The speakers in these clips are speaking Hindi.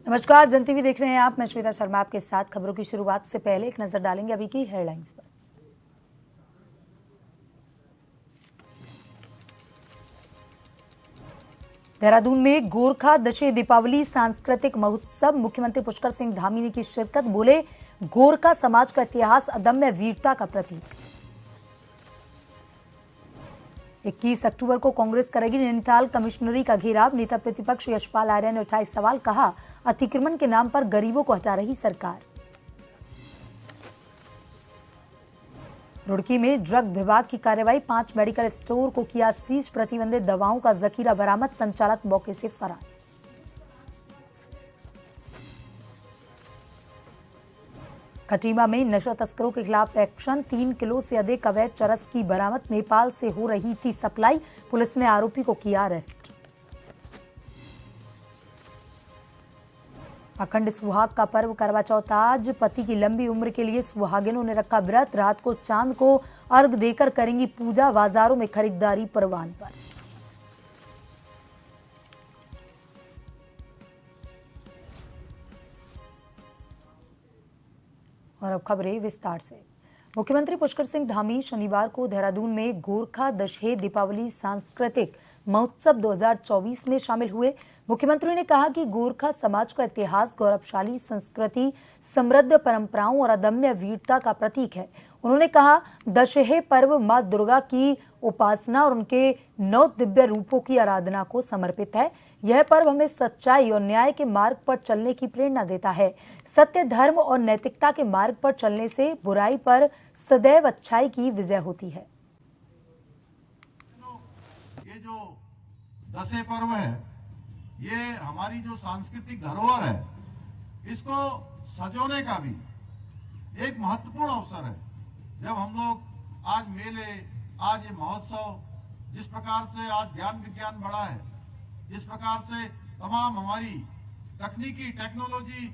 नमस्कार, जन टीवी देख रहे हैं आप। मैं श्वेता शर्मा आपके साथ। खबरों की शुरुआत से पहले एक नजर डालेंगे अभी की हेडलाइंस पर। देहरादून में गोरखा दशे दीपावली सांस्कृतिक महोत्सव, मुख्यमंत्री पुष्कर सिंह धामी ने की शिरकत। बोले, गोरखा समाज का इतिहास अदम्य वीरता का प्रतीक। 21 अक्टूबर को कांग्रेस करेगी नैनीताल कमिश्नरी का घेराव। नेता प्रतिपक्ष यशपाल आर्य ने उठाए सवाल, कहा अतिक्रमण के नाम पर गरीबों को हटा रही सरकार। रुड़की में ड्रग विभाग की कार्रवाई, 5 मेडिकल स्टोर को किया सीज। प्रतिबंधित दवाओं का जखीरा बरामद, संचालक मौके से फरार। खटीमा में नशा तस्करों के खिलाफ एक्शन, 3 किलो से अधिक अवैध चरस की बरामद। नेपाल से हो रही थी सप्लाई, पुलिस ने आरोपी को किया अरेस्ट। अखंड सुहाग का पर्व करवा चौथ आज, पति की लंबी उम्र के लिए सुहागिनों ने रखा व्रत। रात को चांद को अर्घ देकर करेंगी पूजा। बाजारों में खरीदारी परवान पर। और अब खबरें विस्तार से। मुख्यमंत्री पुष्कर सिंह धामी शनिवार को देहरादून में गोरखा दशे दीपावली सांस्कृतिक महोत्सव 2024 में शामिल हुए। मुख्यमंत्री ने कहा कि गोरखा समाज का इतिहास गौरवशाली संस्कृति, समृद्ध परंपराओं और अदम्य वीरता का प्रतीक है। उन्होंने कहा, दशहे पर्व मां दुर्गा की उपासना और उनके 9 दिव्य रूपों की आराधना को समर्पित है। यह पर्व हमें सच्चाई और न्याय के मार्ग पर चलने की प्रेरणा देता है। सत्य, धर्म और नैतिकता के मार्ग पर चलने से बुराई पर सदैव अच्छाई की विजय होती है। ये जो दशे पर्व है, ये हमारी जो सांस्कृतिक धरोहर है, इसको सजोने का भी एक महत्वपूर्ण अवसर है। जब हम लोग आज मेले, आज ये महोत्सव, जिस प्रकार से आज ज्ञान विज्ञान बढ़ा है, जिस प्रकार से तमाम हमारी तकनीकी टेक्नोलॉजी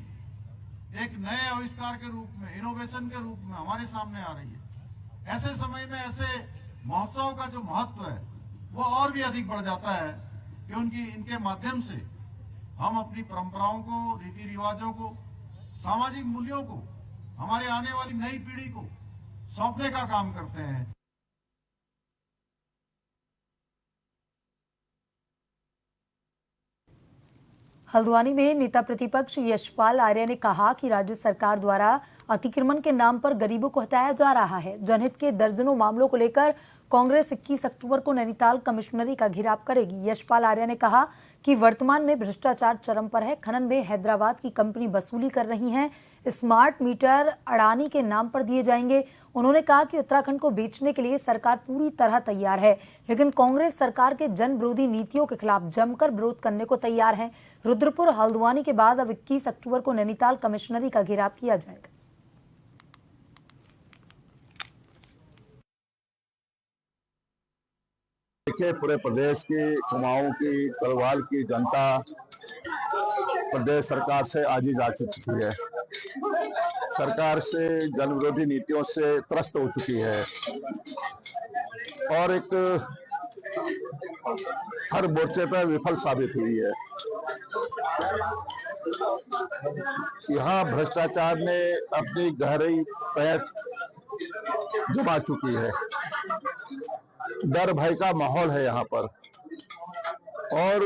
एक नए आविष्कार के रूप में, इनोवेशन के रूप में हमारे सामने आ रही है, ऐसे समय में ऐसे महोत्सव का जो महत्व है वो और भी अधिक बढ़ जाता है कि इनके माध्यम से हम अपनी परंपराओं को, रीति रिवाजों को, सामाजिक मूल्यों को हमारे आने वाली नई पीढ़ी को सौंपने का काम करते हैं। हल्द्वानी में नेता प्रतिपक्ष यशपाल आर्य ने कहा कि राज्य सरकार द्वारा अतिक्रमण के नाम पर गरीबों को हटाया जा रहा है। जनहित के दर्जनों मामलों को लेकर कांग्रेस 21 अक्टूबर को नैनीताल कमिश्नरी का घेराव करेगी। यशपाल आर्य ने कहा कि वर्तमान में भ्रष्टाचार चरम पर है। खनन में हैदराबाद की कंपनी वसूली कर रही है। स्मार्ट मीटर अडानी के नाम पर दिए जाएंगे। उन्होंने कहा कि उत्तराखंड को बेचने के लिए सरकार पूरी तरह तैयार है, लेकिन कांग्रेस सरकार के जन विरोधी नीतियों के खिलाफ जमकर विरोध करने को तैयार है। रुद्रपुर, हल्द्वानी के बाद अब 21 अक्टूबर को नैनीताल कमिश्नरी का घेराव किया जाएगा। देखिए, पूरे प्रदेश की, कुमाऊं की, गढ़वाल की जनता प्रदेश सरकार से आजीज आ चुकी है। सरकार से जन विरोधी नीतियों से त्रस्त हो चुकी है और एक हर मोर्चे पर विफल साबित हुई है। यहाँ भ्रष्टाचार ने अपनी गहरी पैठ जमा चुकी है। डर भय का माहौल है यहाँ पर और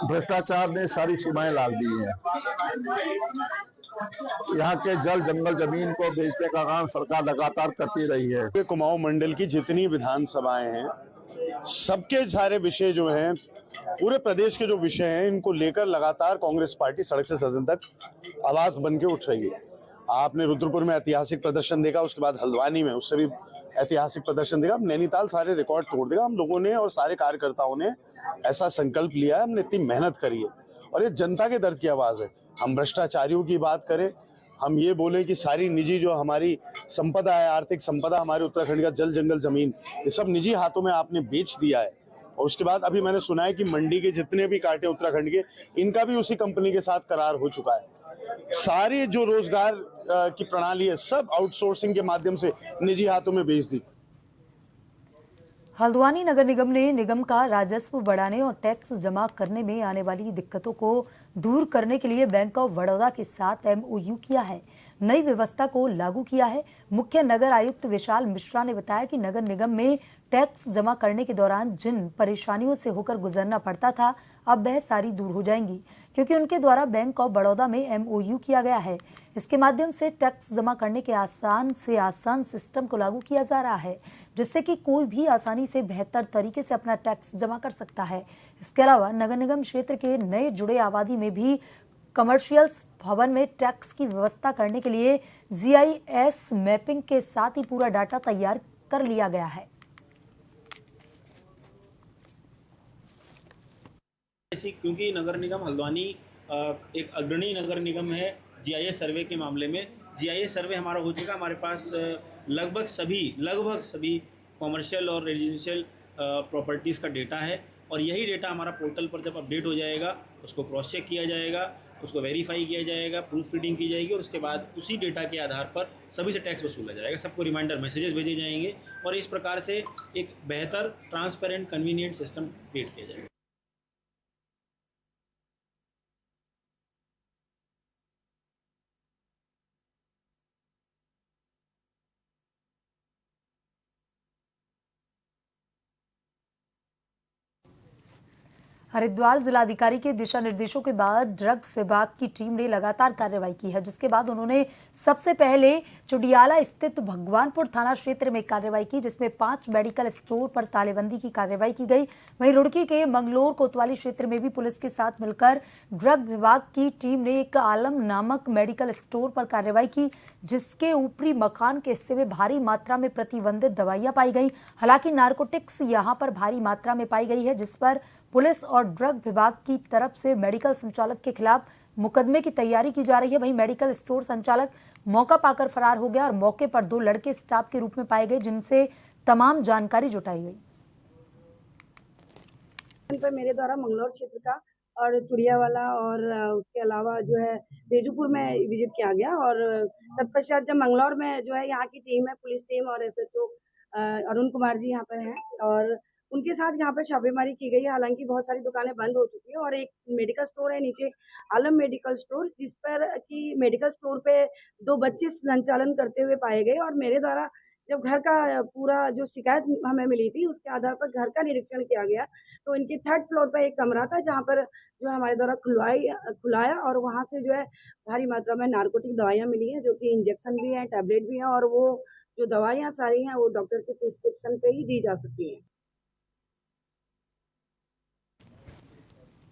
भ्रष्टाचार ने सारी सीमाएं लांघ दी हैं। यहाँ के जल, जंगल, जमीन को बेचने का काम सरकार लगातार करती रही है। कुमाऊं मंडल की जितनी विधानसभाएं हैं, सबके सारे विषय जो हैं, पूरे प्रदेश के जो विषय हैं, इनको लेकर लगातार कांग्रेस पार्टी सड़क से सदन तक आवाज बन के उठ रही है। आपने रुद्रपुर में ऐतिहासिक प्रदर्शन देखा, उसके बाद हल्द्वानी में उससे भी ऐतिहासिक प्रदर्शन देखा। नैनीताल सारे रिकॉर्ड तोड़ देगा। हम लोगों ने और सारे कार्यकर्ताओं ने ऐसा संकल्प लिया है, हमने इतनी मेहनत करी है और ये जनता के दर्द की आवाज है। हम भ्रष्टाचारियों की बात करें, हम ये बोले कि सारी निजी जो हमारी संपदा है, आर्थिक संपदा, हमारे उत्तराखंड का जल, जंगल, जमीन, ये सब निजी हाथों में आपने बेच दिया है। और उसके बाद अभी मैंने सुना है कि मंडी के जितने भी कांटे उत्तराखंड के, इनका भी उसी कंपनी के साथ करार हो चुका है। सारे जो रोजगार की प्रणाली है, सब आउटसोर्सिंग के माध्यम से निजी हाथों में बेच दी। हल्द्वानी नगर निगम ने निगम का राजस्व बढ़ाने और टैक्स जमा करने में आने वाली दिक्कतों को दूर करने के लिए बैंक ऑफ बड़ौदा के साथ MOU किया है। नई व्यवस्था को लागू किया है। मुख्य नगर आयुक्त विशाल मिश्रा ने बताया कि नगर निगम में टैक्स जमा करने के दौरान जिन परेशानियों से होकर गुजरना पड़ता था, अब वह सारी दूर हो जाएंगी, क्योंकि उनके द्वारा बैंक ऑफ बड़ौदा में MOU किया गया है। इसके माध्यम से टैक्स जमा करने के आसान से आसान सिस्टम को लागू किया जा रहा है, जिससे कि कोई भी आसानी से बेहतर तरीके से अपना टैक्स जमा कर सकता है। इसके अलावा नगर निगम क्षेत्र के नए जुड़े आबादी में भी कमर्शियल भवन में टैक्स की व्यवस्था करने के लिए GIS मैपिंग के साथ ही पूरा डाटा तैयार कर लिया गया है। क्योंकि नगर निगम हल्द्वानी एक अग्रणी नगर निगम है GIS सर्वे के मामले में। GIS सर्वे हमारा हो चुका। हमारे पास लगभग सभी कॉमर्शियल और रेजिडेंशियल प्रॉपर्टीज़ का डेटा है, और यही डेटा हमारा पोर्टल पर जब अपडेट हो जाएगा, उसको क्रॉस चेक किया जाएगा, उसको वेरीफाई किया जाएगा, प्रूफ रीडिंग की जाएगी, और उसके बाद उसी डेटा के आधार पर सभी से टैक्स वसूला जाएगा। सबको रिमाइंडर मैसेजेस भेजे जाएंगे, और इस प्रकार से एक बेहतर, ट्रांसपेरेंट, कन्वीनियंट सिस्टम क्रिएट किया जाएगा। हरिद्वार जिलाधिकारी के दिशा निर्देशों के बाद ड्रग विभाग की टीम ने लगातार कार्रवाई की है, जिसके बाद उन्होंने सबसे पहले चुडियाला स्थित भगवानपुर थाना क्षेत्र में कार्रवाई की, जिसमें 5 मेडिकल स्टोर पर तालेबंदी की कार्रवाई की गई। वहीं रुड़की के मंगलोर कोतवाली क्षेत्र में भी पुलिस के साथ मिलकर ड्रग विभाग की टीम ने एक आलम नामक मेडिकल स्टोर पर कार्रवाई की, जिसके ऊपरी मकान के हिस्से में भारी मात्रा में प्रतिबंधित दवाइयां पाई गई। हालांकि नारकोटिक्स यहां पर भारी मात्रा में पाई गई है, जिस पर पुलिस और ड्रग विभाग की तरफ से मेडिकल संचालक के खिलाफ मुकदमे की तैयारी की जा रही है। वहीं मेडिकल स्टोर संचालक मौका पाकर फरार हो गया और मौके पर 2 लड़के स्टाफ के रूप में पाए गए, जिनसे तमाम जानकारी जुटाई गई। पर मेरे द्वारा मंगलौर क्षेत्र का और चुड़ियावाला और उसके अलावा जो है तेजूपुर में विजिट किया गया, और तत्पश्चात जब मंगलौर में जो है यहाँ की टीम है, पुलिस टीम और SHO अरुण कुमार जी यहाँ पर हैं, और उनके साथ यहाँ पर छापेमारी की गई है। हालांकि बहुत सारी दुकानें बंद हो चुकी है, और एक मेडिकल स्टोर है नीचे, आलम मेडिकल स्टोर, जिस पर कि मेडिकल स्टोर पे 2 बच्चे संचालन करते हुए पाए गए। और मेरे द्वारा जब घर का पूरा जो शिकायत हमें मिली थी, उसके आधार पर घर का निरीक्षण किया गया, तो इनके 3rd फ्लोर पर एक कमरा था, जहाँ पर जो हमारे द्वारा खुलाया, और वहाँ से जो है भारी मात्रा में नार्कोटिक दवाइयाँ मिली हैं, जो कि इंजेक्शन भी हैं, टैबलेट भी हैं, और वो जो दवाइयाँ सारी हैं वो डॉक्टर के प्रिस्क्रिप्शन पे ही दी जा सकती हैं।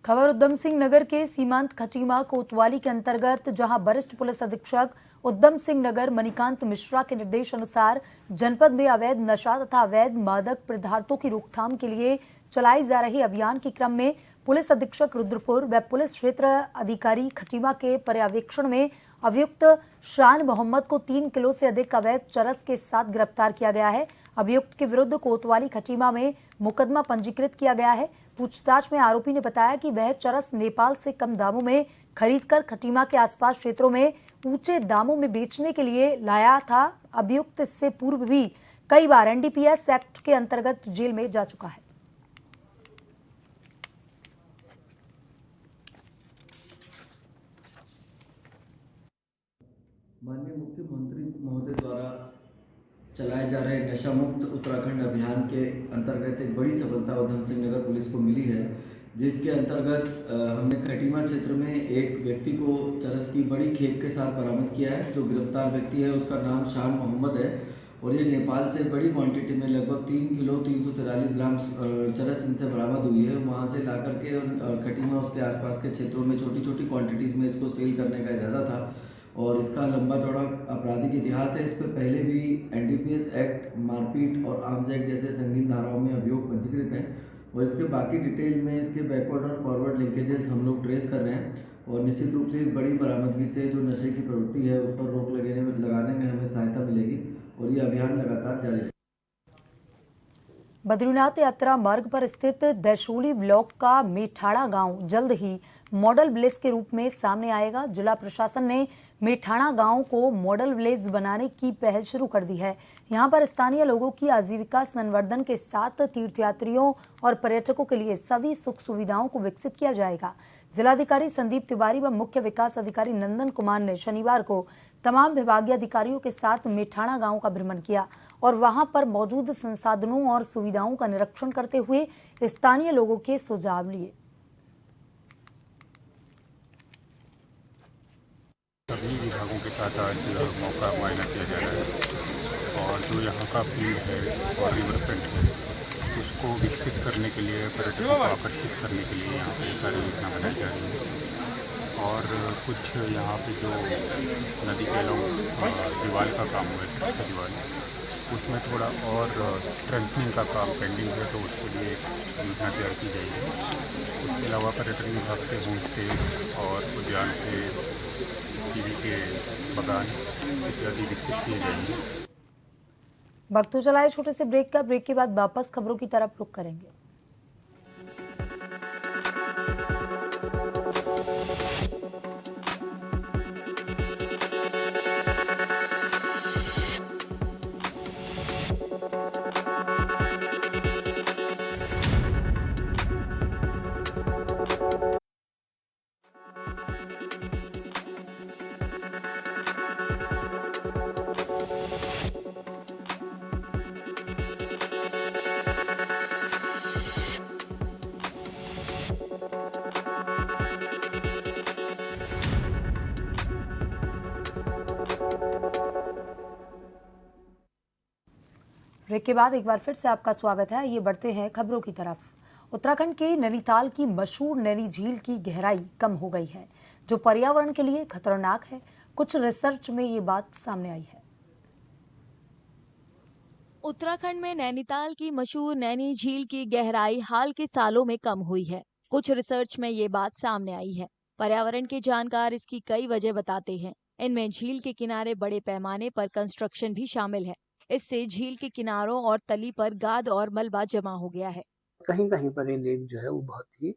खबर उद्यम सिंह नगर के सीमांत खटीमा कोतवाली के अंतर्गत, जहां वरिष्ठ पुलिस अधीक्षक उद्यम सिंह नगर मणिकांत मिश्रा के निर्देश अनुसार जनपद में अवैध नशा तथा अवैध मादक पदार्थों की रोकथाम के लिए चलाई जा रही अभियान के क्रम में पुलिस अधीक्षक रुद्रपुर व पुलिस क्षेत्र अधिकारी खटीमा के पर्यवेक्षण में अभियुक्त शान मोहम्मद को 3 किलो से अधिक अवैध चरस के साथ गिरफ्तार किया गया है। अभियुक्त के विरुद्ध कोतवाली खटीमा में मुकदमा पंजीकृत किया गया है। पूछताछ में आरोपी ने बताया कि वह चरस नेपाल से कम दामों में खरीदकर खटीमा के आसपास क्षेत्रों में ऊंचे दामों में बेचने के लिए लाया था। अभियुक्त इससे पूर्व भी कई बार NDPS एक्ट के अंतर्गत जेल में जा चुका है। माननीय मुख्यमंत्री महोदय द्वारा चलाए जा रहे नशा मुक्त उत्तराखंड अभियान के अंतर्गत एक बड़ी सफलता उधम सिंह नगर पुलिस को मिली है, जिसके अंतर्गत हमने खटीमा क्षेत्र में एक व्यक्ति को चरस की बड़ी खेप के साथ बरामद किया है। जो गिरफ्तार व्यक्ति है उसका नाम शान मोहम्मद है, और ये नेपाल से बड़ी क्वांटिटी में लगभग 3 किलो 343 ग्राम चरस इनसे बरामद हुई है। वहाँ से ला करके खटीमा उसके आसपास के क्षेत्रों में छोटी छोटी क्वांटिटीज़ में इसको सेल करने का इरादा था, और इसका लंबा चौड़ा आपराधिक इतिहास है। इस पर पहले भी NDPS एक्ट, मारपीट और आर्म्स एक्ट जैसे संगीन धाराओं में अभियोग पंजीकृत हैं, और इसके बाकी डिटेल में इसके बैकवर्ड और फॉरवर्ड लिंकेजेस हम लोग ट्रेस कर रहे हैं, और निश्चित रूप से इस बड़ी बरामदगी से जो नशे की प्रवृत्ति है उस पर रोक लगाने में हमें सहायता मिलेगी, और ये अभियान लगातार जारी रहेगा। बद्रीनाथ यात्रा मार्ग पर स्थित दैशोली ब्लॉक का मेठाड़ा गांव जल्द ही मॉडल विलेज के रूप में सामने आएगा। जिला प्रशासन ने मेठाणा गांव को मॉडल विलेज बनाने की पहल शुरू कर दी है। यहां पर स्थानीय लोगों की आजीविका संवर्धन के साथ तीर्थयात्रियों और पर्यटकों के लिए सभी सुख सुविधाओं को विकसित किया जाएगा। जिलाधिकारी संदीप तिवारी व मुख्य विकास अधिकारी नंदन कुमार ने शनिवार को तमाम विभागीय अधिकारियों के साथ मेठाणा गांव का भ्रमण किया और वहां पर मौजूद संसाधनों और सुविधाओं का निरीक्षण करते हुए स्थानीय लोगों के सुझाव लिए। सभी विभागों के साथ आज मौका मुआयना किया जा रहा है और जो यहाँ का फील्ड है और रिवर फ्रंट है उसको विकसित करने के लिए, पर्यटकों को आकर्षित करने के लिए यहाँ पे कार्य योजना बनाई जा रही है। और कुछ यहाँ पे जो नदी के अलॉन्ग दीवार का काम हुआ है, दीवार उसमें थोड़ा और स्ट्रेंथनिंग का काम पेंडिंग है, तो उसके लिए एक योजना तैयार की जाएगी। उसके अलावा पर्यटन विभाग से होम स्टे और उद्यान से कीवी के बागान इत्यादि विकसित किए जाएंगे। वक्त तो चला है छोटे से ब्रेक का। ब्रेक के बाद वापस खबरों की तरफ रुख करेंगे। ब्रेक के बाद एक बार फिर से आपका स्वागत है। ये बढ़ते हैं खबरों की तरफ। उत्तराखंड के नैनीताल की मशहूर नैनी झील की गहराई कम हो गई है, जो पर्यावरण के लिए खतरनाक है। कुछ रिसर्च में ये बात सामने आई है। उत्तराखंड में नैनीताल की मशहूर नैनी झील की गहराई हाल के सालों में कम हुई है। कुछ रिसर्च में ये बात सामने आई है। पर्यावरण के जानकार इसकी कई वजह बताते हैं। इनमें झील के किनारे बड़े पैमाने पर कंस्ट्रक्शन भी शामिल है। इससे झील के किनारों और तली पर गाद और मलबा जमा हो गया है। कहीं कहीं पर ये लेक जो है वो बहुत ही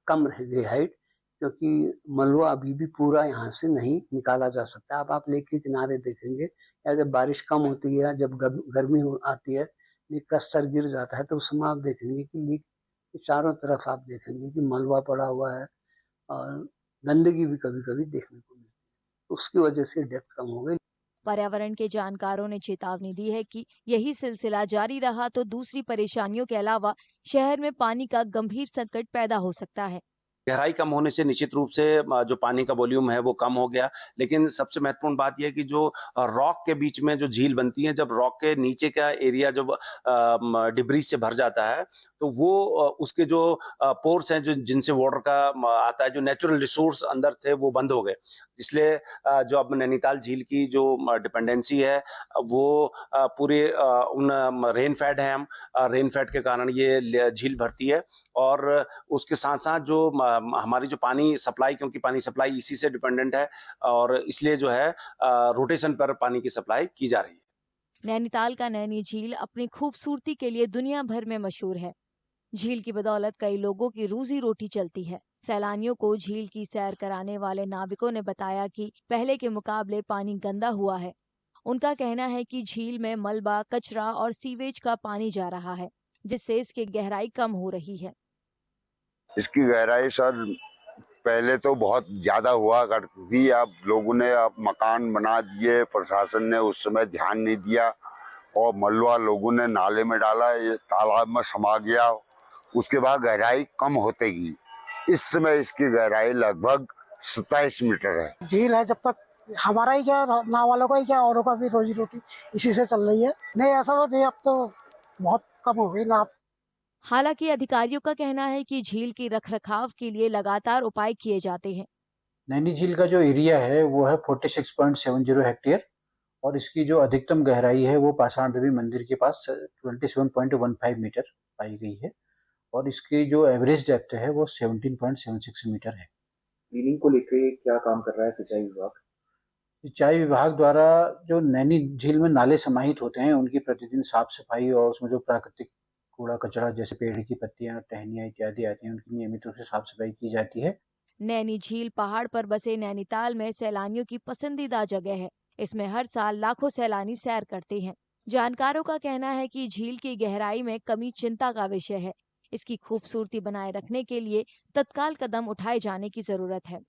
कम रह गई हाइट, क्योंकि मलबा अभी भी पूरा यहाँ से नहीं निकाला जा सकता। अब आप लेक के किनारे देखेंगे या जब बारिश कम होती है, जब गर्मी आती है, लेक का स्तर गिर जाता है, तो उस समय आप देखेंगे कि लेक के चारों तरफ आप देखेंगे कि मलबा पड़ा हुआ है और गंदगी भी कभी कभी देखने को मिलती है। उसकी वजह से डेप्थ कम हो गई। पर्यावरण के जानकारों ने चेतावनी दी है कि यही सिलसिला जारी रहा तो दूसरी परेशानियों के अलावा शहर में पानी का गंभीर संकट पैदा हो सकता है। गहराई कम होने से निश्चित रूप से जो पानी का वॉल्यूम है वो कम हो गया, लेकिन सबसे महत्वपूर्ण बात यह है कि जो रॉक के बीच में जो झील बनती है, जब रॉक के नीचे का एरिया जब डिब्रीज से भर जाता है तो वो उसके जो पोर्स हैं जो जिनसे वाटर का आता है, जो नेचुरल रिसोर्स अंदर थे वो बंद हो गए। इसलिए जो अब नैनीताल झील की जो डिपेंडेंसी है वो पूरे उन रेन फैड है, हम रेन फैड के कारण ये झील भरती है। और उसके साथ साथ जो हमारी जो पानी सप्लाई, क्योंकि पानी सप्लाई इसी से डिपेंडेंट है और इसलिए जो है रोटेशन पर पानी की सप्लाई की जा रही है। नैनीताल का नैनी झील अपनी खूबसूरती के लिए दुनिया भर में मशहूर है। झील की बदौलत कई लोगों की रोजी रोटी चलती है। सैलानियों को झील की सैर कराने वाले नाविकों ने बताया कि पहले के मुकाबले पानी गंदा हुआ है। उनका कहना है कि झील में मलबा, कचरा और सीवेज का पानी जा रहा है, जिससे इसकी गहराई कम हो रही है। इसकी गहराई सर पहले तो बहुत ज्यादा हुआ करती थी, अब लोगों ने अब मकान बना दिए, प्रशासन ने उस समय ध्यान नहीं दिया और मलबा लोगों ने नाले में डाला, ये तालाब में समा गया। उसके बाद गहराई कम होते ही इस समय इसकी गहराई लगभग 27 मीटर है। झील है, जब तक हमारा ही क्या, नाव वालों का ही क्या, औरों का भी रोजी रोटी इसी से चल रही है। नहीं ऐसा तो नहीं, अब तो बहुत कम हो गई ना। हालांकि अधिकारियों का कहना है कि झील की रखरखाव के लिए लगातार उपाय किए जाते हैं। नैनी झील का जो एरिया है वो है 46.70 हेक्टेयर और इसकी जो अधिकतम गहराई है वो पाषाण देवी मंदिर के पास 27.15 मीटर पाई गई है और इसकी जो एवरेज डेप्थ है वो 17.76 मीटर है। क्लीनिंग को लेकर क्या काम कर रहा है सिंचाई विभाग? सिंचाई विभाग द्वारा जो नैनी झील में नाले समाहित होते हैं उनकी प्रतिदिन साफ सफाई और उसमें जो प्राकृतिक कूड़ा कचरा जैसे पेड़ की पत्तियां, टहनियां इत्यादि आती हैं, उनकी नियमित रूप से साफ सफाई की जाती है। नैनी झील पहाड़ पर बसे नैनीताल में सैलानियों की पसंदीदा जगह है। इसमें हर साल लाखों सैलानी सैर करते हैं। जानकारों का कहना है कि झील की गहराई में कमी चिंता का विषय है। इसकी खूबसूरती बनाए रखने के लिए तत्काल कदम उठाए जाने की जरूरत है।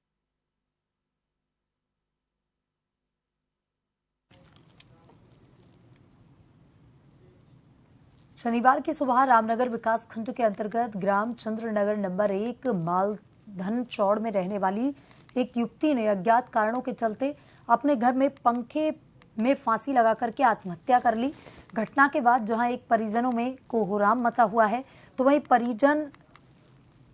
शनिवार की सुबह रामनगर विकास खंड के अंतर्गत ग्राम चंद्रनगर नंबर 1 मालधन चौड़ में रहने वाली एक युवती ने अज्ञात कारणों के चलते अपने घर में पंखे में फांसी लगा करके आत्महत्या कर ली। घटना के बाद जहां एक परिजनों में कोहराम मचा हुआ है, तो वहीं परिजन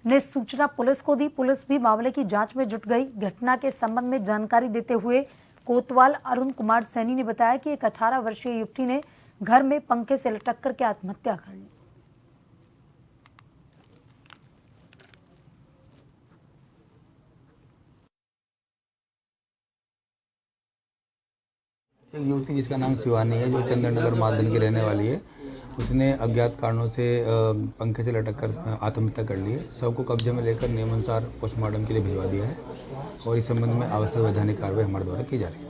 ने सूचना पुलिस को दी। पुलिस भी मामले की जांच में जुट गई। घटना के संबंध में जानकारी देते हुए कोतवाल अरुण कुमार सैनी ने बताया कि एक 18 वर्षीय युवती ने घर में पंखे से लटक करके आत्महत्या कर ली। एक युवती जिसका नाम शिवानी है, जो चंद्रनगर मालधन की रहने वाली है, उसने अज्ञात कारणों से पंखे से लटक कर आत्महत्या कर ली है। शव को कब्जे में लेकर नियमानुसार पोस्टमार्टम के लिए भिजवा दिया है और इस संबंध में आवश्यक वैधानिक कार्रवाई हमारे द्वारा की जा रही है।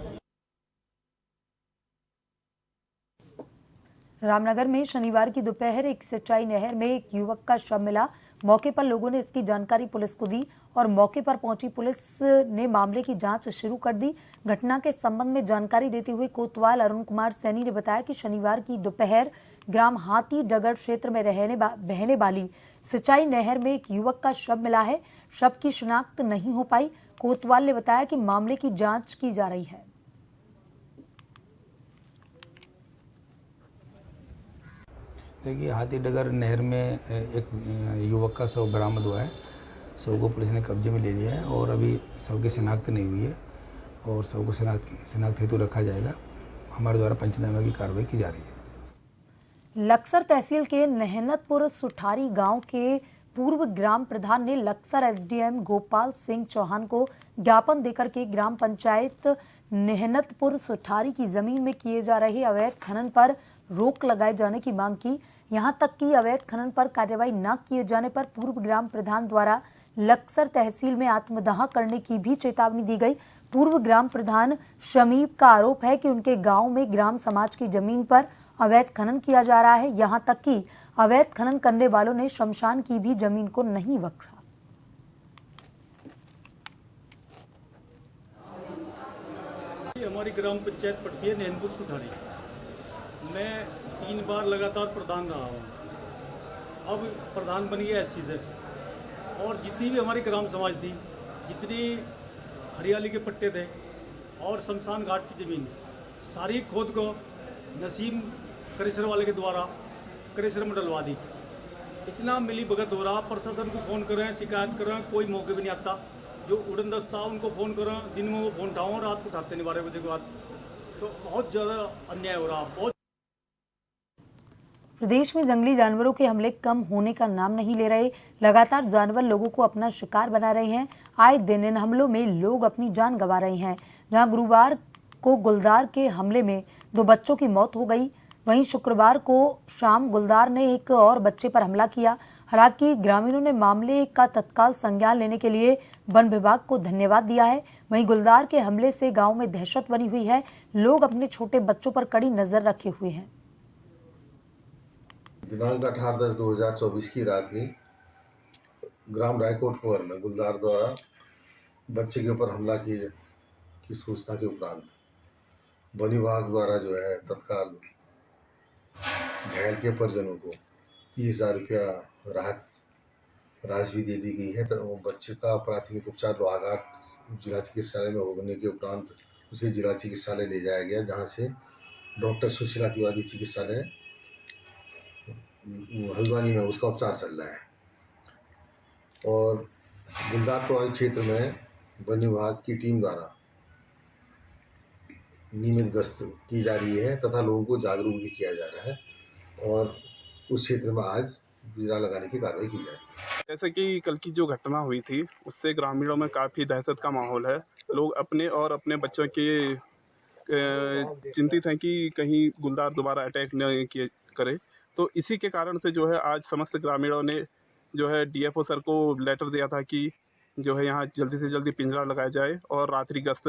रामनगर में शनिवार की दोपहर एक सिंचाई नहर में एक युवक का शव मिला। मौके पर लोगों ने इसकी जानकारी पुलिस को दी और मौके पर पहुंची पुलिस ने मामले की जांच शुरू कर दी। घटना के संबंध में जानकारी देते हुए कोतवाल अरुण कुमार सैनी ने बताया कि शनिवार की दोपहर ग्राम हाथी डगर क्षेत्र में बहने वाली सिंचाई नहर में एक युवक का शव मिला है। शव की शिनाख्त नहीं हो पाई। कोतवाल ने बताया कि मामले की जांच की जा रही है। देखिए, हाथी डगर नहर में एक युवक का शव बरामद हुआ है। शव को पुलिस ने कब्जे में ले लिया है और अभी शव की शिनाख्त नहीं हुई है और शव को शिनाख्त हेतु रखा जाएगा। हमारे द्वारा पंचनामे की कार्रवाई की जा रही है। लक्सर तहसील के नेहनतपुर सुठारी गांव के पूर्व ग्राम प्रधान ने लक्सर एसडीएम गोपाल सिंह चौहान को ज्ञापन देकर के ग्राम पंचायत नेहनतपुर सुठारी की जमीन में किए जा रहे अवैध खनन पर रोक लगाए जाने की मांग की। यहां तक कि अवैध खनन पर कार्रवाई न किए जाने पर पूर्व ग्राम प्रधान द्वारा लक्सर तहसील में आत्मदाह करने की भी चेतावनी दी गई। पूर्व ग्राम प्रधान शमीब का आरोप है कि उनके गांव में ग्राम समाज की जमीन पर अवैध खनन किया जा रहा है। यहां तक कि अवैध खनन करने वालों ने शमशान की भी जमीन को नहीं बख्शा। हमारी ग्राम पंचायत पड़ती है नेहनपुर सुठारी। मैं 3 बार लगातार प्रधान रहा हूँ। अब प्रधान बन गया एससी से, और जितनी भी हमारी ग्राम समाज थी, जितनी हरियाली के पट्टे थे और शमशान घाट की ज़मीन, सारी खोद को नसीम क्रेशर वाले के द्वारा क्रेशर में डलवा दी। इतना मिली भगत हो रहा। प्रशासन को फ़ोन करें, शिकायत करें, कोई मौके भी नहीं आता। जो उड़न दस्ता उनको फ़ोन करें, दिन में वो फ़ोन उठाओ, रात को उठाते नहीं 12 बजे के बाद। तो बहुत ज़्यादा अन्याय हो रहा। बहुत प्रदेश में जंगली जानवरों के हमले कम होने का नाम नहीं ले रहे। लगातार जानवर लोगों को अपना शिकार बना रहे हैं। आए दिन इन हमलों में लोग अपनी जान गंवा रहे हैं। जहां गुरुवार को गुलदार के हमले में 2 बच्चों की मौत हो गई, वहीं शुक्रवार को शाम गुलदार ने एक और बच्चे पर हमला किया। हालांकि ग्रामीणों ने मामले का तत्काल संज्ञान लेने के लिए वन विभाग को धन्यवाद दिया है। वहीं गुलदार के हमले से गांव में दहशत बनी हुई है। लोग अपने छोटे बच्चों पर कड़ी नजर रखे हुए हैं। दिनांक 18/10/2024 की रात में ग्राम रायकोट कुंवर में गुलदार द्वारा बच्चे के ऊपर हमला की सूचना के उपरांत वन विभाग द्वारा जो है तत्काल घायल के परिजनों को 30,000 रुपया राहत राशि भी दे दी गई है। तो बच्चे का प्राथमिक उपचार लोहाघाट जिला चिकित्सालय में होने के उपरांत उसे जिला चिकित्सालय ले जाया गया, जहां से डॉक्टर सुशीला तिवारी चिकित्सालय हल्द्वानी में उसका उपचार चल रहा है। और गुलदार प्रभावित क्षेत्र में वन विभाग की टीम द्वारा नियमित गश्त की जा रही है तथा लोगों को जागरूक भी किया जा रहा है और उस क्षेत्र में आज बिजरा लगाने की कार्रवाई की जाए। जैसे कि कल की जो घटना हुई थी, उससे ग्रामीणों में काफ़ी दहशत का माहौल है। लोग अपने और अपने बच्चों के चिंतित हैं कि कहीं गुलदार दोबारा अटैक न करे। तो इसी के कारण से जो है आज समस्त ग्रामीणों ने जो है डीएफओ सर को लेटर दिया था कि जो है यहाँ जल्दी से जल्दी पिंजरा लगाया जाए और रात्रि गश्त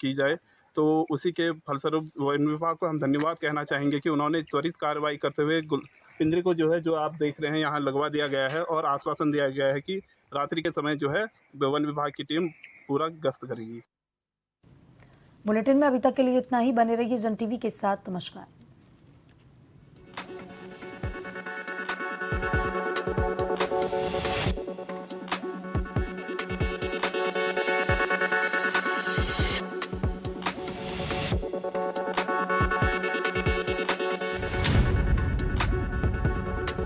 की जाए। तो उसी के फलस्वरूप वन विभाग को हम धन्यवाद कहना चाहेंगे कि उन्होंने त्वरित कार्रवाई करते हुए पिंजरे को जो है जो आप देख रहे हैं यहाँ लगवा दिया गया है और आश्वासन दिया गया है कि रात्रि के समय जो है वन विभाग की टीम पूरा गश्त करेगी। बुलेटिन में अभी तक के लिए इतना ही। बने रहिए जन टीवी के साथ। नमस्कार।